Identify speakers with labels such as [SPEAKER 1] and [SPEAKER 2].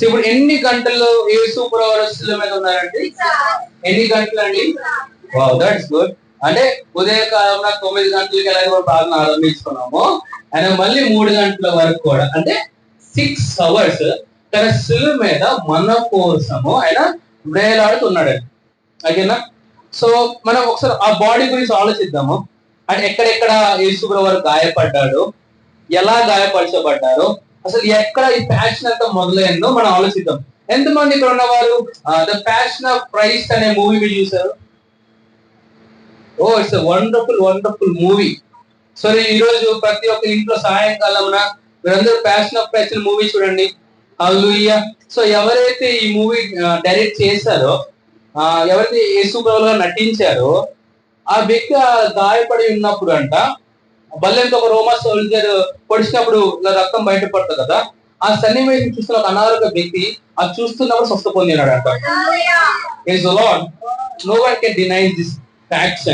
[SPEAKER 1] So ఇప్పుడు ఎన్ని గంటలు యేసు ప్రభువు శిలువ మీద ఉన్నారండి? ఎన్ని గంటలు అండి? Wow, that's good. అంటే ఉదయకాలంలో 9 గంటలకి ఎలాగో ప్రార్థన ఆరంభించుకున్నాము, ఆయన మళ్ళీ 3 గంటల వరకు కూడా, అంటే 6 అవర్స్ తన శిలువ మీద మన కోసము ఆయన వేలాడుతున్నాడండి. ఓకేనా? సో మనం ఒకసారి ఆ బాడీ గురించి ఆలోచిద్దాము. అంటే ఎక్కడెక్కడ యేసు ప్రభువు వారు గాయపడ్డాడు, ఎలా గాయపరచబడ్డారు, అసలు ఎక్కడ ఈ ప్యాషన్ అంతా మొదలైందో మనం ఆలోచిద్దాం. ఎంతమంది ఇక్కడ ఉన్నవారు ద ప్యాషన్ ఆఫ్ క్రైస్ట్ అనే మూవీ మీరు చూసారు? ఓ, ఇట్స్ వండర్ఫుల్ మూవీ. సో ఈ రోజు ప్రతి ఒక్క ఇంట్లో సాయంకాలమున మీరందరూ ప్యాషన్ ఆఫ్ క్రైస్ట్ మూవీ చూడండి. హల్లెలూయా. సో ఎవరైతే ఈ మూవీ డైరెక్ట్ చేశారో, ఎవరైతే యేసు ప్రభువుగా నటించారో, ఆ వ్యక్తి గాయపడి ఉన్నప్పుడు అంట బల్లెంతో ఒక రోమా సోల్జర్ పొడిచినప్పుడు ఇలా రక్తం బయటపడుతుంది కదా, ఆ సన్నివేశం చూస్తున్న ఒక అనారోగ్య వ్యక్తి అది చూస్తున్నప్పుడు స్వస్థ పొందినాడు అంట. No one can deny this fact.